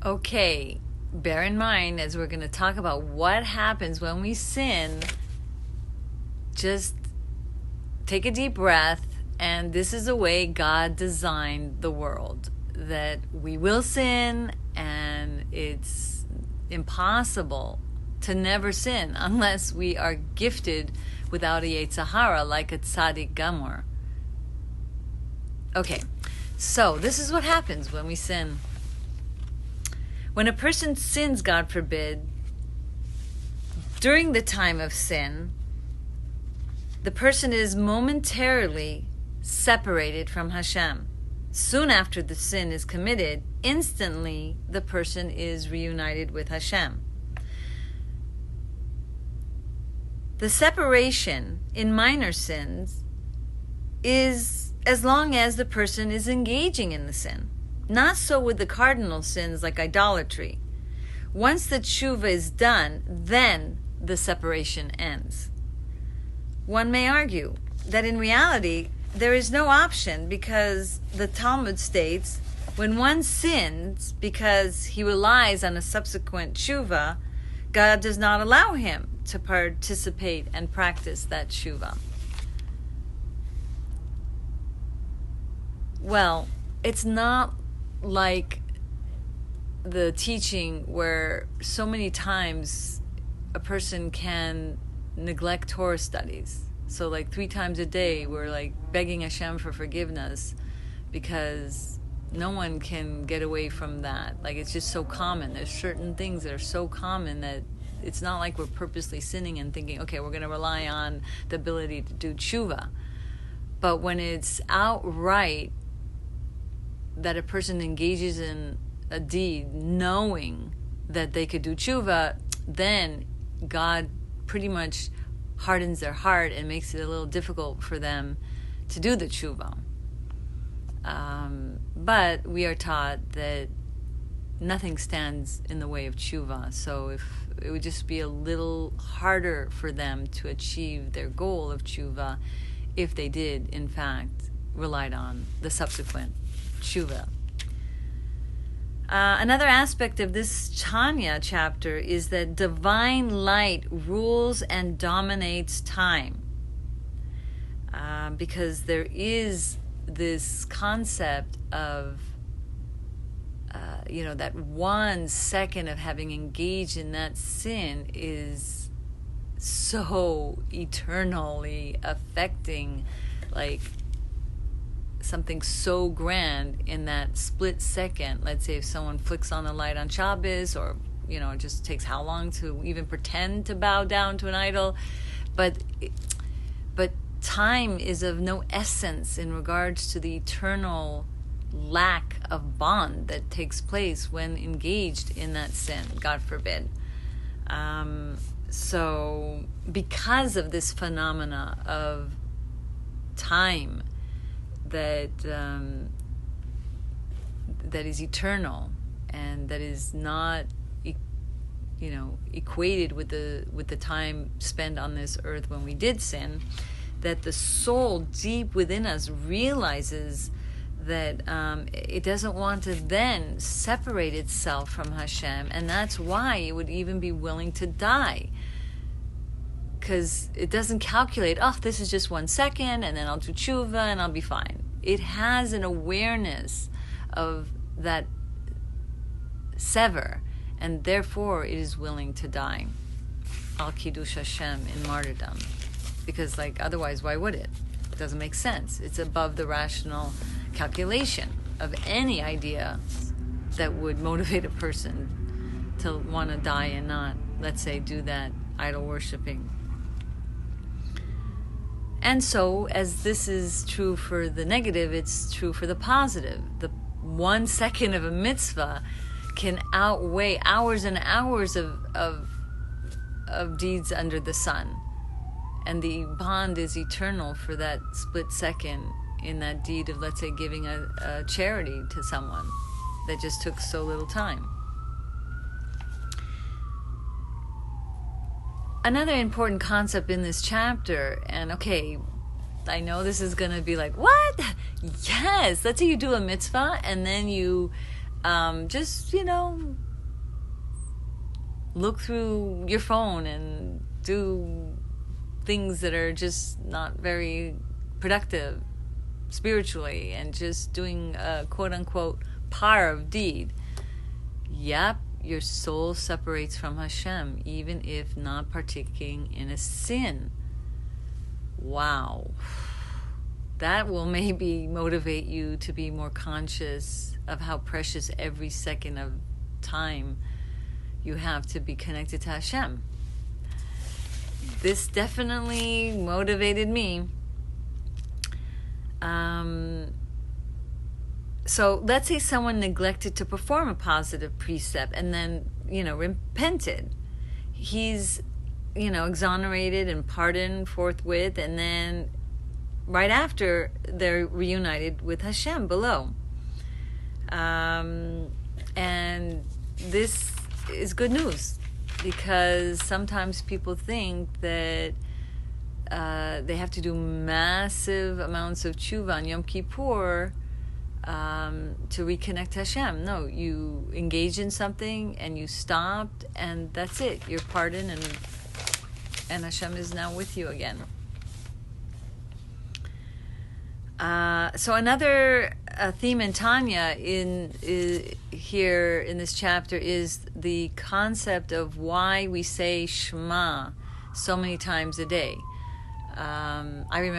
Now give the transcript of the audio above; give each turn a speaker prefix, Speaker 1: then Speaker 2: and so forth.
Speaker 1: Okay, bear in mind as we're going to talk about what happens when we sin, just take a deep breath. And this is the way God designed the world, that we will sin, and it's impossible to never sin unless we are gifted without a Yetzer Hara, like a Tzaddik Gamor. Okay, so this is what happens when we sin. When a person sins, God forbid, during the time of sin, the person is momentarily separated from Hashem. Soon after the sin is committed, instantly the person is reunited with Hashem. The separation in minor sins is as long as the person is engaging in the sin. Not so with the cardinal sins like idolatry. Once the tshuva is done, then the separation ends. One may argue that in reality, there is no option, because the Talmud states when one sins because he relies on a subsequent tshuva, God does not allow him to participate and practice that tshuva. Well, it's not like the teaching where so many times a person can neglect Torah studies. So like 3 times a day we're like begging Hashem for forgiveness, because no one can get away from that. Like, it's just so common. There's certain things that are so common that it's not like we're purposely sinning and thinking, okay, we're going to rely on the ability to do tshuva. But when it's outright that a person engages in a deed knowing that they could do tshuva, then God pretty much hardens their heart and makes it a little difficult for them to do the tshuva. But we are taught that nothing stands in the way of tshuva. So if it would just be a little harder for them to achieve their goal of tshuva if they did, in fact, relied on the subsequent tshuva. Another aspect of this Tanya chapter is that divine light rules and dominates time. Because there is this concept of, that 1 second of having engaged in that sin is so eternally affecting, like, something so grand in that split second. Let's say if someone flicks on the light on Shabbos, or it just takes how long to even pretend to bow down to an idol, but time is of no essence in regards to the eternal lack of bond that takes place when engaged in that sin, God forbid. So because of this phenomena of time that is eternal and that is not equated with the time spent on this earth when we did sin, that the soul deep within us realizes that it doesn't want to then separate itself from Hashem, and that's why it would even be willing to die, because it doesn't calculate, this is just 1 second and then I'll do tshuva and I'll be fine. It has an awareness of that sever, and therefore it is willing to die al kiddush Hashem, in martyrdom, because otherwise why would it? It doesn't make sense. It's above the rational calculation of any idea that would motivate a person to want to die and not, let's say, do that idol worshipping. And so, as this is true for the negative, it's true for the positive. The 1 second of a mitzvah can outweigh hours and hours of deeds under the sun. And the bond is eternal for that split second in that deed of, let's say, giving a charity to someone that just took so little time. Another important concept in this chapter, and okay, I know this is going to be like, what? Yes, let's say you do a mitzvah and then you just, look through your phone and do things that are just not very productive spiritually, and just doing a quote-unquote parv deed, yep, your soul separates from Hashem, even if not partaking in a sin. Wow. That will maybe motivate you to be more conscious of how precious every second of time you have to be connected to Hashem. This definitely motivated me. So let's say someone neglected to perform a positive precept and then, repented. He's, exonerated and pardoned forthwith, and then right after they're reunited with Hashem below. And this is good news, because sometimes people think that they have to do massive amounts of tshuva on Yom Kippur to reconnect to Hashem. No, you engage in something and you stopped, and that's it. You're pardoned, and Hashem is now with you again. So another theme in Tanya here in this chapter is the concept of why we say Shema so many times a day. I remember